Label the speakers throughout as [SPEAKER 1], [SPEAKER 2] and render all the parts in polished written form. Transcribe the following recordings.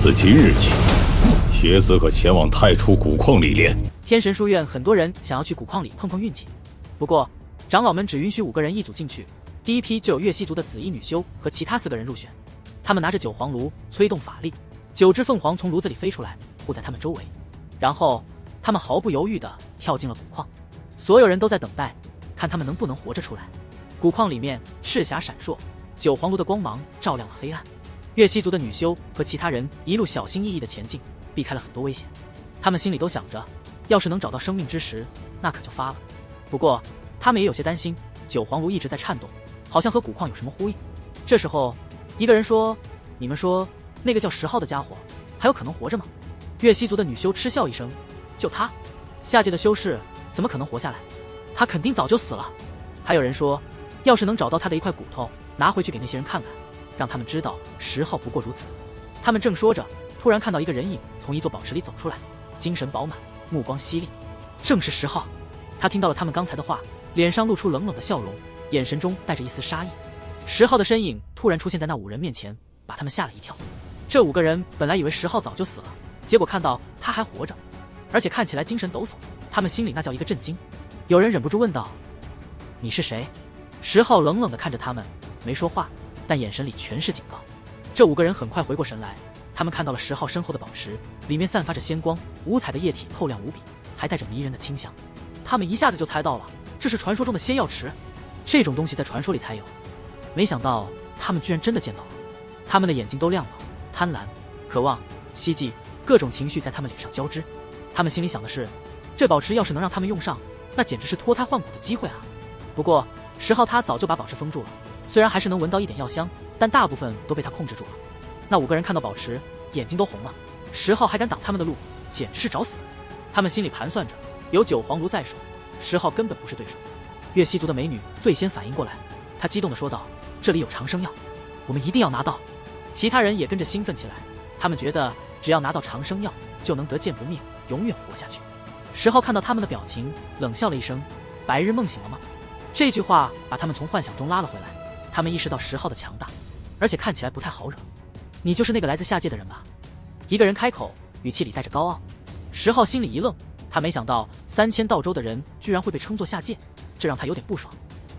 [SPEAKER 1] 自即日起，学子可前往太初古矿历练。
[SPEAKER 2] 天神书院很多人想要去古矿里碰碰运气，不过长老们只允许5个人一组进去。第一批就有月西族的紫衣女修和其他4个人入选。他们拿着9黄炉，催动法力，9只凤凰从炉子里飞出来，护在他们周围。然后他们毫不犹豫地跳进了古矿。所有人都在等待，看他们能不能活着出来。古矿里面赤霞闪烁，9黄炉的光芒照亮了黑暗。月西族的女修和其他人一路小心翼翼地前进，避开了很多危险。他们心里都想着，要是能找到生命之石，那可就发了。不过他们也有些担心，9黄炉一直在颤动，好像和古矿有什么呼应。这时候一个人说：“你们说那个叫10号的家伙还有可能活着吗？”月西族的女修嗤笑一声：“就他，下界的修士怎么可能活下来？他肯定早就死了。”还有人说，要是能找到他的一块骨头，拿回去给那些人看看，让他们知道10号不过如此。他们正说着，突然看到一个人影从一座宝池里走出来，精神饱满，目光犀利，正是10号。他听到了他们刚才的话，脸上露出冷冷的笑容，眼神中带着一丝杀意。10号的身影突然出现在那5人面前，把他们吓了一跳。这5个人本来以为10号早就死了，结果看到他还活着，而且看起来精神抖擞，他们心里那叫一个震惊。有人忍不住问道：“你是谁？”10号冷冷地看着他们，没说话，但眼神里全是警告。这5个人很快回过神来，他们看到了10号身后的宝池，里面散发着鲜光，五彩的液体透亮无比，还带着迷人的清香。他们一下子就猜到了，这是传说中的仙药池，这种东西在传说里才有。没想到他们居然真的见到了，他们的眼睛都亮了，贪婪、渴望、希冀，各种情绪在他们脸上交织。他们心里想的是，这宝池要是能让他们用上，那简直是脱胎换骨的机会啊！不过10号他早就把宝池封住了，虽然还是能闻到一点药香，但大部分都被他控制住了。那5个人看到宝池，眼睛都红了。10号还敢挡他们的路，简直是找死！他们心里盘算着，有9黄炉在手，10号根本不是对手。月西族的美女最先反应过来，她激动地说道：“这里有长生药，我们一定要拿到！”其他人也跟着兴奋起来，他们觉得只要拿到长生药，就能得见不灭，永远活下去。10号看到他们的表情，冷笑了一声：“白日梦醒了吗？”这句话把他们从幻想中拉了回来。他们意识到10号的强大，而且看起来不太好惹。“你就是那个来自下界的人吧？”一个人开口，语气里带着高傲。10号心里一愣，他没想到3000道州的人居然会被称作下界，这让他有点不爽。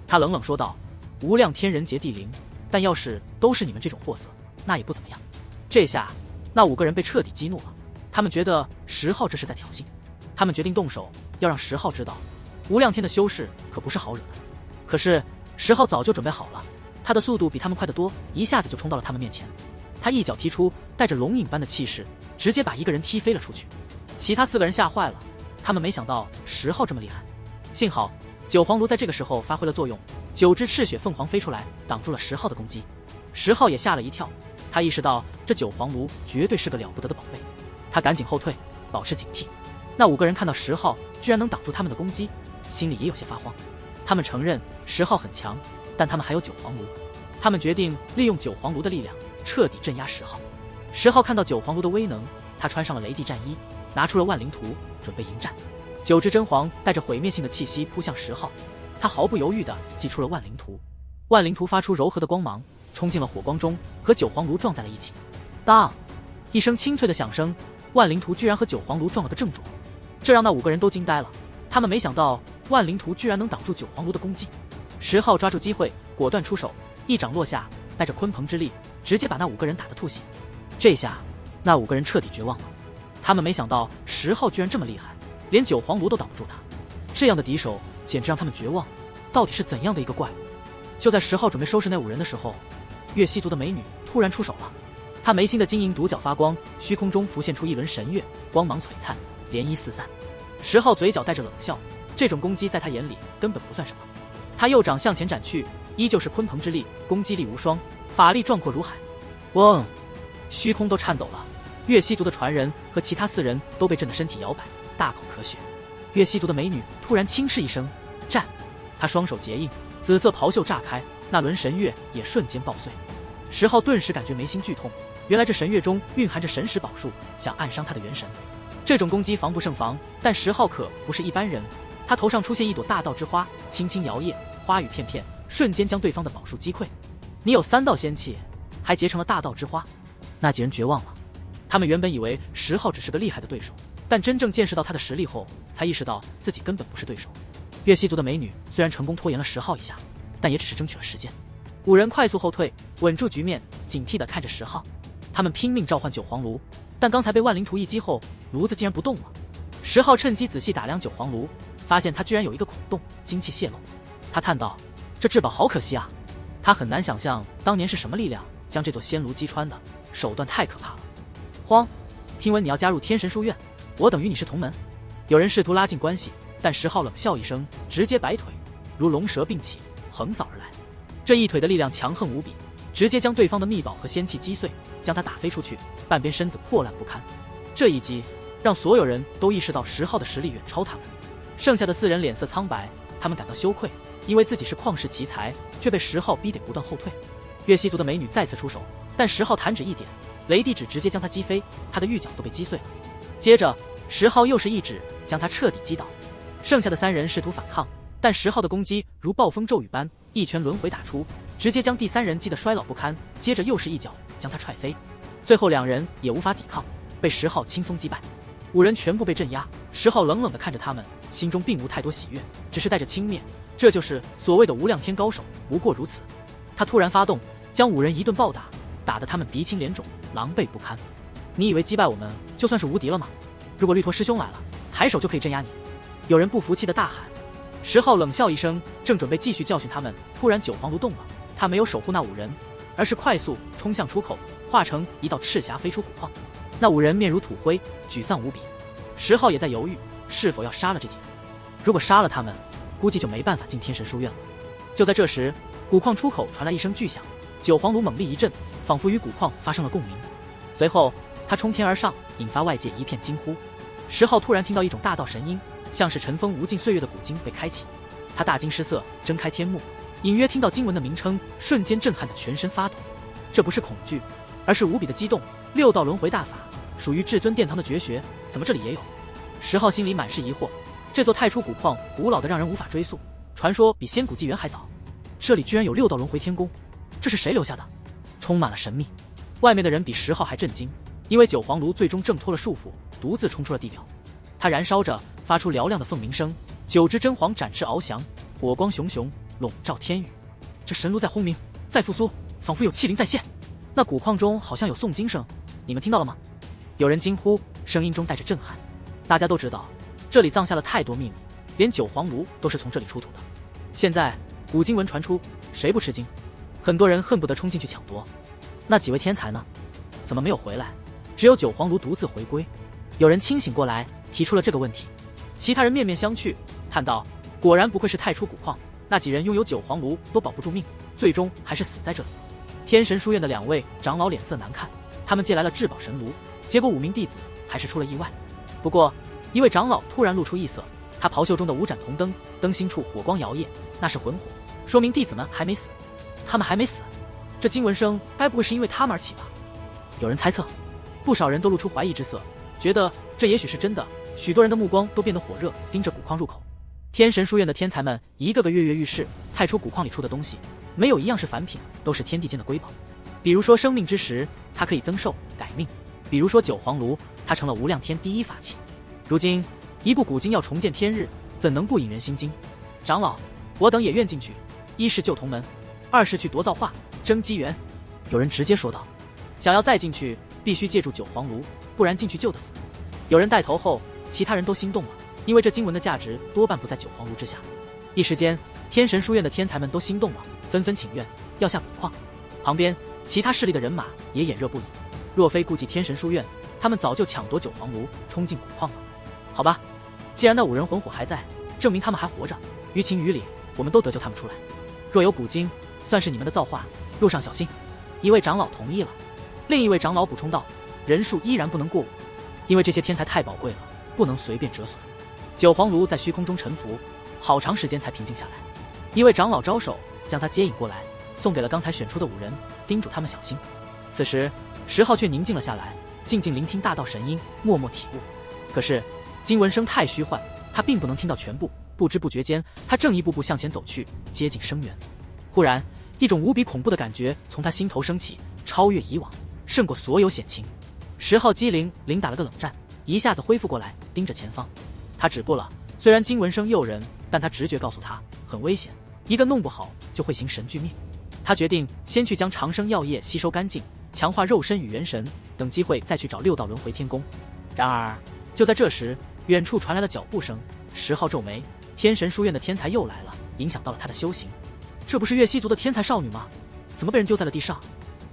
[SPEAKER 2] 他冷冷说道：“无量天人劫地灵，但要是都是你们这种货色，那也不怎么样。”这下那5个人被彻底激怒了，他们觉得10号这是在挑衅。他们决定动手，要让10号知道，无量天的修士可不是好惹的。可是10号早就准备好了，他的速度比他们快得多，一下子就冲到了他们面前。他一脚踢出，带着龙影般的气势，直接把一个人踢飞了出去。其他4个人吓坏了，他们没想到10号这么厉害。幸好9黄炉在这个时候发挥了作用，9只赤血凤凰飞出来，挡住了10号的攻击。10号也吓了一跳，他意识到这9黄炉绝对是个了不得的宝贝，他赶紧后退，保持警惕。那5个人看到10号居然能挡住他们的攻击，心里也有些发慌。他们承认10号很强，但他们还有9黄炉。他们决定利用9黄炉的力量，彻底镇压10号。10号看到9黄炉的威能，他穿上了雷帝战衣，拿出了万灵图，准备迎战。9只真皇带着毁灭性的气息扑向10号，他毫不犹豫地祭出了万灵图。万灵图发出柔和的光芒，冲进了火光中，和9黄炉撞在了一起。当一声清脆的响声，万灵图居然和9黄炉撞了个正着，这让那5个人都惊呆了。他们没想到万灵图居然能挡住9黄炉的攻击。10号抓住机会，果断出手，一掌落下，带着鲲鹏之力，直接把那5个人打得吐血。这下那5个人彻底绝望了，他们没想到10号居然这么厉害，连9黄炉都挡不住他，这样的敌手简直让他们绝望。到底是怎样的一个怪物？就在10号准备收拾那5人的时候，月西族的美女突然出手了。她眉心的金银独角发光，虚空中浮现出一轮神月，光芒璀璨，涟漪四散。10号嘴角带着冷笑，这种攻击在他眼里根本不算什么。他右掌向前斩去，依旧是鲲鹏之力，攻击力无双，法力壮阔如海。嗡，虚空都颤抖了。月西族的传人和其他4人都被震得身体摇摆，大口咳血。月西族的美女突然轻斥一声：“战！”她双手结印，紫色袍袖炸开，那轮神月也瞬间爆碎。10号顿时感觉眉心剧痛，原来这神月中蕴含着神识宝术，想暗伤他的元神。这种攻击防不胜防，但10号可不是一般人。他头上出现一朵大道之花，轻轻摇曳，花雨片片，瞬间将对方的宝术击溃。你有3道仙气，还结成了大道之花，那几人绝望了。他们原本以为10号只是个厉害的对手，但真正见识到他的实力后，才意识到自己根本不是对手。月西族的美女虽然成功拖延了10号一下，但也只是争取了时间。5人快速后退，稳住局面，警惕地看着10号。他们拼命召唤九黄炉，但刚才被万灵图一击后，炉子竟然不动了。10号趁机仔细打量九黄炉，发现它居然有一个孔洞，精气泄露。他叹道：“这至宝好可惜啊！”他很难想象当年是什么力量将这座仙炉击穿的，手段太可怕了。慌！听闻你要加入天神书院，我等与你是同门。有人试图拉近关系，但10号冷笑一声，直接摆腿，如龙蛇并起，横扫而来。这一腿的力量强横无比，直接将对方的秘宝和仙器击碎，将他打飞出去，半边身子破烂不堪。这一击让所有人都意识到10号的实力远超他们。剩下的4人脸色苍白，他们感到羞愧，因为自己是旷世奇才，却被10号逼得不断后退。月西族的美女再次出手，但10号弹指一点，雷地指直接将他击飞，他的玉脚都被击碎了。接着10号又是一指将他彻底击倒。剩下的3人试图反抗，但10号的攻击如暴风骤雨般一拳轮回打出，直接将第3人击得衰老不堪，接着又是一脚将他踹飞。最后2人也无法抵抗，被10号轻松击败。5人全部被镇压，10号冷冷地看着他们，心中并无太多喜悦，只是带着轻蔑。这就是所谓的无量天高手，不过如此。他突然发动，将5人一顿暴打，打得他们鼻青脸肿，狼狈不堪。你以为击败我们就算是无敌了吗？如果绿驼师兄来了，抬手就可以镇压你。有人不服气地大喊。10号冷笑一声，正准备继续教训他们，突然九黄炉动了，他没有守护那5人，而是快速冲向出口，化成一道赤霞飞出古矿。那5人面如土灰，沮丧无比。10号也在犹豫是否要杀了这几人，如果杀了他们，估计就没办法进天神书院了。就在这时，古矿出口传来一声巨响，九黄炉猛力一震，仿佛与古矿发生了共鸣。随后他冲天而上，引发外界一片惊呼。10号突然听到一种大道神音，像是尘封无尽岁月的古经被开启。他大惊失色，睁开天目，隐约听到经文的名称，瞬间震撼的全身发抖。这不是恐惧，而是无比的激动。6道轮回大法属于至尊殿堂的绝学，怎么这里也有？10号心里满是疑惑。这座太初古矿古老的让人无法追溯，传说比仙古纪元还早。这里居然有6道轮回天宫，这是谁留下的？充满了神秘。外面的人比10号还震惊，因为九黄炉最终挣脱了束缚，独自冲出了地表。它燃烧着，发出嘹亮的凤鸣声，9只真皇展翅翱翔，火光熊熊，笼罩天宇。这神炉在轰鸣，在复苏，仿佛有气灵在现。那古矿中好像有诵经声，你们听到了吗？有人惊呼，声音中带着震撼。大家都知道，这里葬下了太多秘密，连九黄炉都是从这里出土的。现在古经文传出，谁不吃惊？很多人恨不得冲进去抢夺。那几位天才呢？怎么没有回来？只有九黄炉独自回归。有人清醒过来，提出了这个问题。其他人面面相觑，叹道：果然不愧是太初古矿，那几人拥有九黄炉都保不住命，最终还是死在这里。天神书院的2位长老脸色难看，他们借来了至宝神炉，结果5名弟子还是出了意外。不过一位长老突然露出异色，他袍袖中的5盏铜灯，灯芯处火光摇曳，那是魂火，说明弟子们还没死。他们还没死，这经文声该不会是因为他们而起吧？有人猜测，不少人都露出怀疑之色，觉得这也许是真的。许多人的目光都变得火热，盯着古矿入口。天神书院的天才们一个个跃跃欲试，太初古矿里出的东西没有一样是凡品，都是天地间的瑰宝。比如说生命之石，它可以增寿改命；比如说九黄炉，它成了无量天第一法器。如今一部古经要重见天日，怎能不引人心惊？长老，我等也愿进去，一是救同门，2是去夺造化争机缘。有人直接说道，想要再进去，必须借助九黄炉，不然进去就得死。有人带头后，其他人都心动了，因为这经文的价值多半不在九黄炉之下。一时间，天神书院的天才们都心动了，纷纷请愿要下古矿。旁边其他势力的人马也眼热不已，若非顾忌天神书院，他们早就抢夺九黄炉，冲进古矿了。好吧，既然那5人魂火还在，证明他们还活着，于情于理，我们都得救他们出来。若有古经，算是你们的造化，路上小心。一位长老同意了，另一位长老补充道：人数依然不能过5，因为这些天才太宝贵了，不能随便折损。九黄炉在虚空中沉浮，好长时间才平静下来。一位长老招手将他接引过来，送给了刚才选出的5人，叮嘱他们小心。此时10号却宁静了下来，静静聆听大道神音，默默体悟。可是经文声太虚幻，他并不能听到全部。不知不觉间，他正一步步向前走去，接近生源。忽然一种无比恐怖的感觉从他心头升起，超越以往，胜过所有险情。10号机灵打了个冷战，一下子恢复过来，盯着前方。他止步了，虽然经文声诱人，但他直觉告诉他很危险，一个弄不好就会形神俱灭。他决定先去将长生药液吸收干净，强化肉身与元神，等机会再去找6道轮回天宫。然而就在这时，远处传来了脚步声。10号皱眉，天神书院的天才又来了，影响到了他的修行。这不是月溪族的天才少女吗？怎么被人丢在了地上？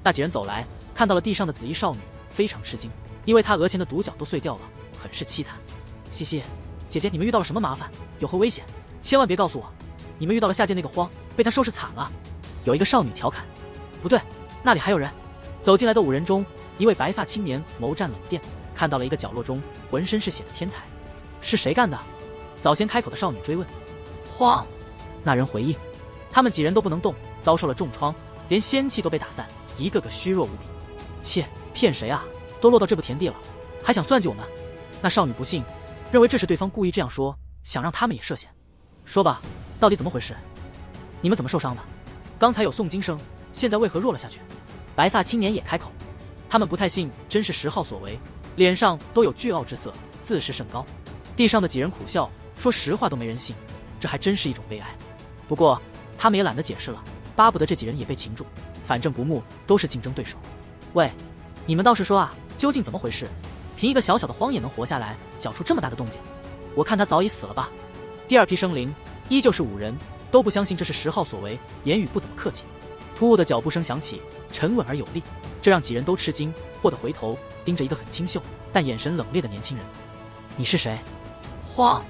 [SPEAKER 2] 那几人走来，看到了地上的紫衣少女，非常吃惊，因为她额前的独角都碎掉了，很是凄惨。西西，姐姐，你们遇到了什么麻烦？有何危险？千万别告诉我，你们遇到了下界那个荒，被他收拾惨了。有一个少女调侃。不对，那里还有人。走进来的5人中，一位白发青年眸湛冷电，看到了一个角落中浑身是血的天才。是谁干的？早先开口的少女追问。荒，那人回应。他们几人都不能动，遭受了重创，连仙气都被打散，一个个虚弱无比。切，骗谁啊？都落到这步田地了，还想算计我们？那少女不信，认为这是对方故意这样说，想让他们也涉险。说吧，到底怎么回事？你们怎么受伤的？刚才有诵经声，现在为何弱了下去？白发青年也开口。他们不太信真是10号所为，脸上都有倨傲之色，自视甚高。地上的几人苦笑，说实话都没人信，这还真是一种悲哀。不过他们也懒得解释了，巴不得这几人也被擒住，反正不木都是竞争对手。喂，你们倒是说啊，究竟怎么回事？凭一个小小的荒野能活下来，搅出这么大的动静，我看他早已死了吧。第二批生灵依旧是5人，都不相信这是10号所为，言语不怎么客气。突兀的脚步声响起，沉稳而有力，这让几人都吃惊，霍地回头盯着一个很清秀但眼神冷冽的年轻人。你是谁？荒，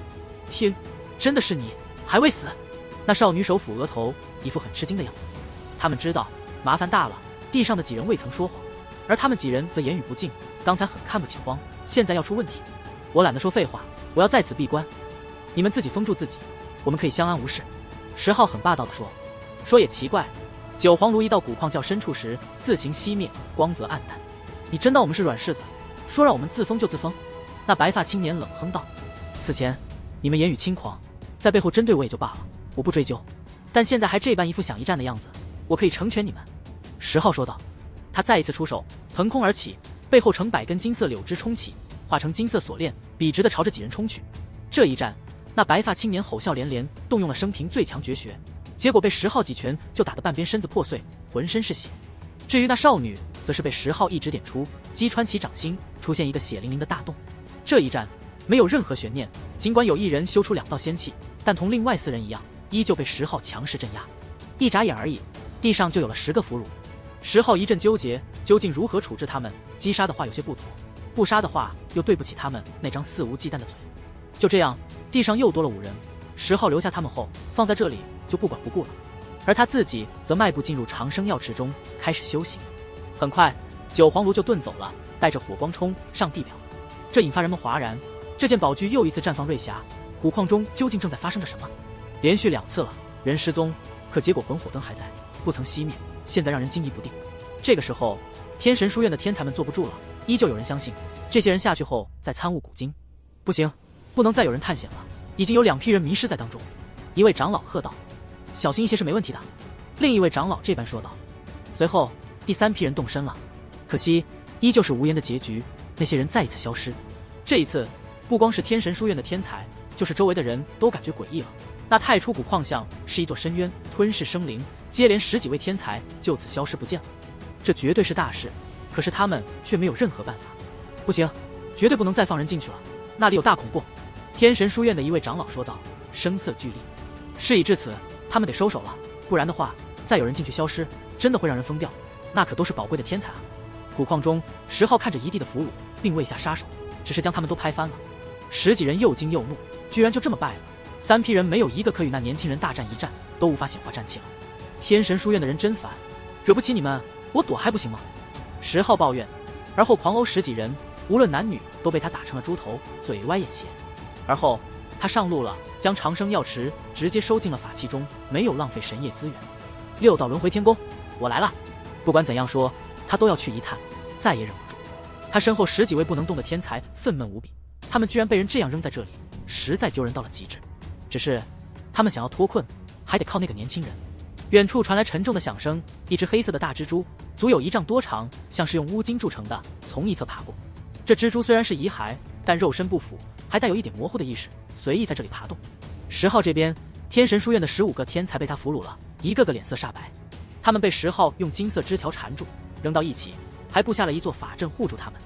[SPEAKER 2] 天，真的是你，还未死？那少女手抚额头，一副很吃惊的样子。他们知道麻烦大了，地上的几人未曾说谎，而他们几人则言语不尽，刚才很看不起荒，现在要出问题。我懒得说废话，我要在此闭关，你们自己封住自己，我们可以相安无事。10号很霸道地说。说也奇怪，九黄炉一到古矿窖深处时自行熄灭，光泽暗淡。你真当我们是软柿子，说让我们自封就自封？那白发青年冷哼道。此前你们言语轻狂，在背后针对我也就罢了，我不追究，但现在还这般一副想一战的样子，我可以成全你们。10号说道。他再一次出手，腾空而起，背后成百根金色柳枝冲起，化成金色锁链，笔直地朝着几人冲去。这一战，那白发青年吼笑连连，动用了生平最强绝学，结果被10号几拳就打得半边身子破碎，浑身是血。至于那少女，则是被10号一指点出，击穿其掌心，出现一个血淋淋的大洞。这一战没有任何悬念，尽管有1人修出2道仙气，但同另外4人一样，依旧被10号强势镇压。一眨眼而已，地上就有了10个俘虏。10号一阵纠结，究竟如何处置他们？击杀的话有些不妥，不杀的话又对不起他们那张肆无忌惮的嘴。就这样，地上又多了5人。10号留下他们后，放在这里就不管不顾了，而他自己则迈步进入长生药池中，开始修行。很快，九黄炉就遁走了，带着火光冲上地表。这引发人们哗然，这件宝具又一次绽放瑞霞。古矿中究竟正在发生着什么？连续2次了，人失踪，可结果魂火灯还在，不曾熄灭，现在让人惊疑不定。这个时候，天神书院的天才们坐不住了，依旧有人相信这些人下去后再参悟古经。不行，不能再有人探险了，已经有2批人迷失在当中。一位长老喝道：“小心一些是没问题的。”另一位长老这般说道。随后，第3批人动身了，可惜依旧是无言的结局，那些人再一次消失。这一次，不光是天神书院的天才，就是周围的人都感觉诡异了。那太初古矿巷是一座深渊，吞噬生灵，接连10几位天才就此消失不见了，这绝对是大事。可是他们却没有任何办法。不行，绝对不能再放人进去了，那里有大恐怖。天神书院的一位长老说道，声色俱厉。事已至此，他们得收手了，不然的话，再有人进去消失，真的会让人疯掉。那可都是宝贵的天才啊！古矿中，10号看着一地的俘虏，并未下杀手，只是将他们都拍翻了。10几人又惊又怒，居然就这么败了。3批人没有一个可与那年轻人大战一战，都无法显化战气了。天神书院的人真烦，惹不起你们，我躲还不行吗？10号抱怨，而后狂殴10几人，无论男女都被他打成了猪头，嘴歪眼斜。而后他上路了，将长生药池直接收进了法器中，没有浪费神业资源。6道轮回天宫，我来了！不管怎样说，他都要去一探，再也忍不住。他身后10几位不能动的天才愤懑无比，他们居然被人这样扔在这里，实在丢人到了极致。只是他们想要脱困，还得靠那个年轻人。远处传来沉重的响声，一只黑色的大蜘蛛，足有1丈多长，像是用乌金铸成的，从一侧爬过。这蜘蛛虽然是遗骸，但肉身不腐，还带有一点模糊的意识，随意在这里爬动。10号这边，天神书院的15个天才被他俘虏了，一个个脸色煞白。他们被10号用金色枝条缠住，扔到一起，还布下了一座法阵护住他们。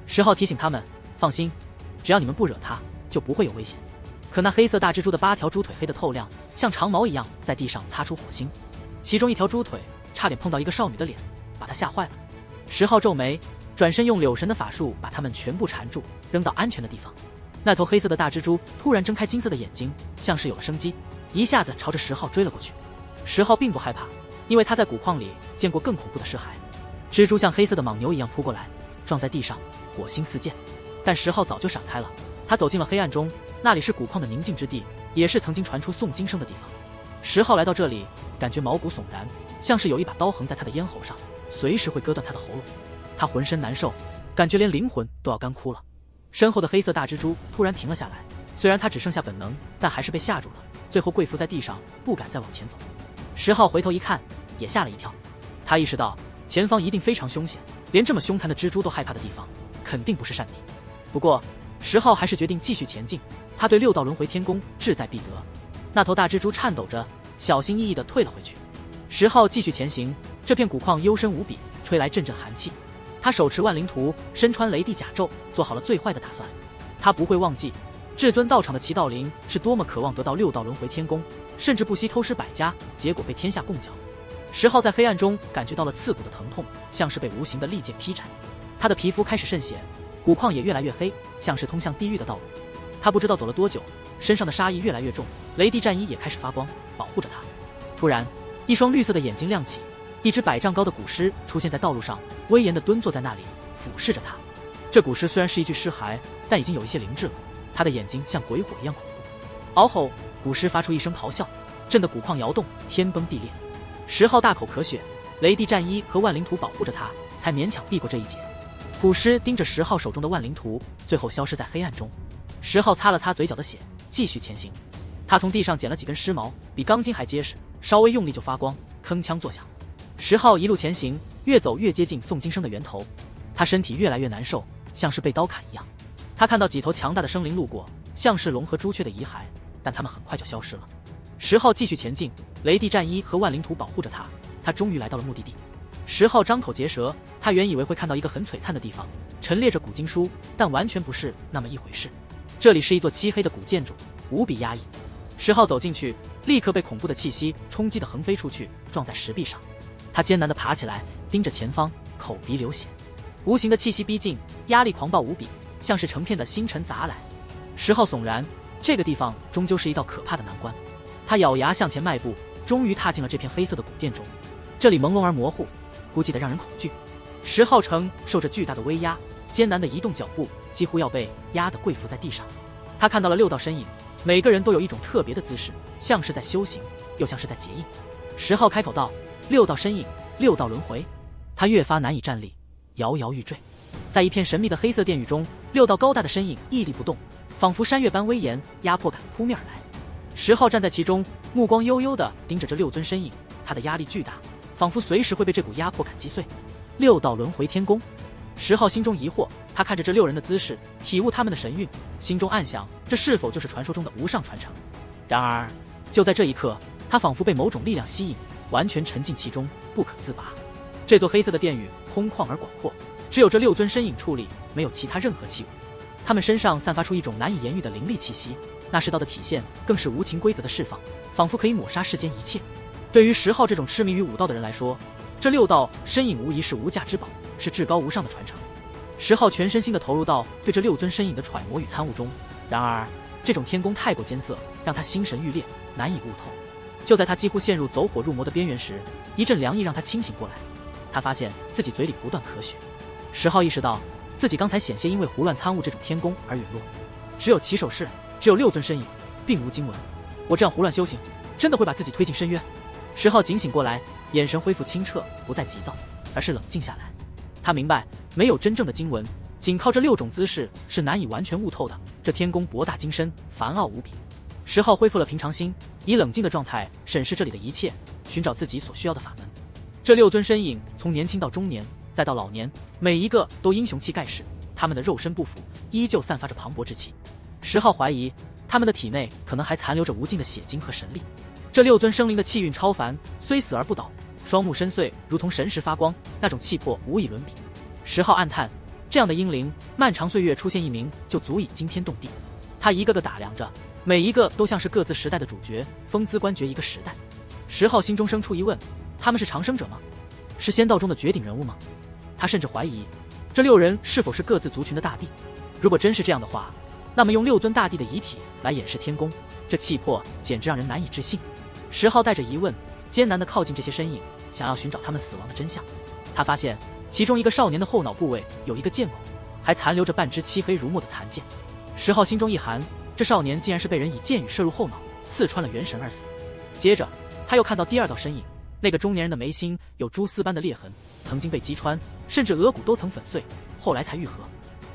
[SPEAKER 2] 10号提醒他们，放心，只要你们不惹他，就不会有危险。可那黑色大蜘蛛的8条猪腿黑得透亮，像长矛一样在地上擦出火星，其中一条猪腿差点碰到一个少女的脸，把她吓坏了。10号皱眉，转身用柳神的法术把他们全部缠住，扔到安全的地方。那头黑色的大蜘蛛突然睁开金色的眼睛，像是有了生机，一下子朝着10号追了过去。10号并不害怕，因为他在古矿里见过更恐怖的尸骸。蜘蛛像黑色的蟒牛一样扑过来，撞在地上，火星四溅。但10号早就闪开了，他走进了黑暗中，那里是古矿的宁静之地，也是曾经传出诵经声的地方。10号来到这里，感觉毛骨悚然，像是有一把刀横在他的咽喉上，随时会割断他的喉咙。他浑身难受，感觉连灵魂都要干枯了。身后的黑色大蜘蛛突然停了下来，虽然他只剩下本能，但还是被吓住了，最后跪伏在地上，不敢再往前走。10号回头一看，也吓了一跳。他意识到前方一定非常凶险，连这么凶残的蜘蛛都害怕的地方，肯定不是善地。不过10号还是决定继续前进，他对6道轮回天宫志在必得。那头大蜘蛛颤抖着，小心翼翼地退了回去。10号继续前行，这片古矿幽深无比，吹来阵阵寒气。他手持万灵图，身穿雷帝甲胄，做好了最坏的打算。他不会忘记至尊道场的齐道林是多么渴望得到6道轮回天宫，甚至不惜偷师百家，结果被天下共剿。10号在黑暗中感觉到了刺骨的疼痛，像是被无形的利剑劈斩。他的皮肤开始渗血，古矿也越来越黑，像是通向地狱的道路。他不知道走了多久，身上的杀意越来越重，雷帝战衣也开始发光，保护着他。突然，一双绿色的眼睛亮起，一只100丈高的古尸出现在道路上，威严地蹲坐在那里，俯视着他。这古尸虽然是一具尸骸，但已经有一些灵智了，他的眼睛像鬼火一样恐怖。嗷吼，古尸发出一声咆哮，震得古矿摇动，天崩地裂。10号大口咳血，雷帝战衣和万灵图保护着他，才勉强避过这一劫。古尸盯着10号手中的万灵图，最后消失在黑暗中。10号擦了擦嘴角的血，继续前行。他从地上捡了几根尸毛，比钢筋还结实，稍微用力就发光，铿锵作响。10号一路前行，越走越接近诵经声的源头。他身体越来越难受，像是被刀砍一样。他看到几头强大的生灵路过，像是龙和朱雀的遗骸，但他们很快就消失了。10号继续前进，雷帝战衣和万灵图保护着他。他终于来到了目的地。10号张口结舌，他原以为会看到一个很璀璨的地方，陈列着古经书，但完全不是那么一回事。这里是一座漆黑的古建筑，无比压抑。10号走进去，立刻被恐怖的气息冲击得横飞出去，撞在石壁上。他艰难地爬起来，盯着前方，口鼻流血。无形的气息逼近，压力狂暴无比，像是成片的星辰砸来。10号悚然，这个地方终究是一道可怕的难关。他咬牙向前迈步，终于踏进了这片黑色的古殿中。这里朦胧而模糊，孤寂得让人恐惧。10号承受着巨大的威压，艰难地移动脚步，几乎要被压得跪伏在地上。他看到了6道身影，每个人都有一种特别的姿势，像是在修行，又像是在结印。10号开口道：“6道身影，6道轮回。”他越发难以站立，摇摇欲坠。在一片神秘的黑色殿宇中，6道高大的身影屹立不动，仿佛山岳般威严，压迫感扑面而来。10号站在其中，目光悠悠地盯着这6尊身影，他的压力巨大，仿佛随时会被这股压迫感击碎。6道轮回天宫，10号心中疑惑，他看着这6人的姿势，体悟他们的神韵，心中暗想，这是否就是传说中的无上传承？然而，就在这一刻，他仿佛被某种力量吸引，完全沉浸其中，不可自拔。这座黑色的殿宇空旷而广阔，只有这6尊身影矗立，没有其他任何器物。他们身上散发出一种难以言喻的灵力气息，那世道的体现更是无情规则的释放，仿佛可以抹杀世间一切。对于10号这种痴迷于武道的人来说，这6道身影无疑是无价之宝，是至高无上的传承。10号全身心地投入到对这6尊身影的揣摩与参悟中，然而这种天宫太过艰涩，让他心神欲裂，难以悟透。就在他几乎陷入走火入魔的边缘时，一阵凉意让他清醒过来。他发现自己嘴里不断咳血。10号意识到自己刚才险些因为胡乱参悟这种天宫而陨落。只有起手式，只有6尊身影，并无经文。我这样胡乱修行，真的会把自己推进深渊。10号警醒过来，眼神恢复清澈，不再急躁，而是冷静下来。他明白，没有真正的经文，仅靠这6种姿势是难以完全悟透的。这天宫博大精深，繁奥无比。10号恢复了平常心，以冷静的状态审视这里的一切，寻找自己所需要的法门。这6尊身影从年轻到中年，再到老年，每一个都英雄气盖世，他们的肉身不腐，依旧散发着磅礴之气。石浩怀疑他们的体内可能还残留着无尽的血精和神力。这6尊生灵的气运超凡，虽死而不倒，双目深邃，如同神石发光，那种气魄无以伦比。石浩暗叹，这样的英灵，漫长岁月出现一名就足以惊天动地。他一个个打量着，每一个都像是各自时代的主角，风姿冠绝一个时代。石浩心中生出疑问：他们是长生者吗？是仙道中的绝顶人物吗？他甚至怀疑，这6人是否是各自族群的大帝？如果真是这样的话，那么用6尊大帝的遗体来掩饰天宫，这气魄简直让人难以置信。石浩带着疑问，艰难地靠近这些身影，想要寻找他们死亡的真相。他发现其中一个少年的后脑部位有一个剑孔，还残留着半只漆黑如墨的残剑。石浩心中一寒，这少年竟然是被人以剑雨射入后脑，刺穿了元神而死。接着他又看到第2道身影，那个中年人的眉心有蛛丝般的裂痕，曾经被击穿，甚至额骨都曾粉碎，后来才愈合。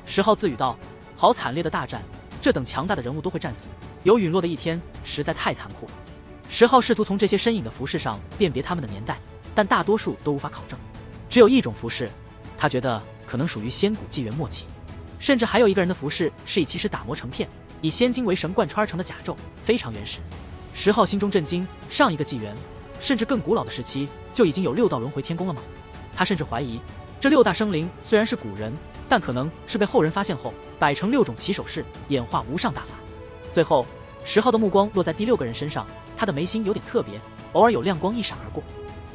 [SPEAKER 2] 石浩自语道：好惨烈的大战，这等强大的人物都会战死，有陨落的一天，实在太残酷了。石浩试图从这些身影的服饰上辨别他们的年代，但大多数都无法考证。只有一种服饰，他觉得可能属于仙古纪元末期，甚至还有一个人的服饰是以其实打磨成片，以仙精为绳贯穿而成的甲胄，非常原始。石浩心中震惊，上一个纪元甚至更古老的时期就已经有6道轮回天宫了吗？他甚至怀疑这6大生灵虽然是古人，但可能是被后人发现后摆成6种起手式，演化无上大法。最后石浩的目光落在第6个人身上，他的眉心有点特别，偶尔有亮光一闪而过。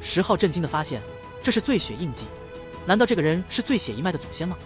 [SPEAKER 2] 石浩震惊地发现，这是醉血印记，难道这个人是醉血一脉的祖先吗？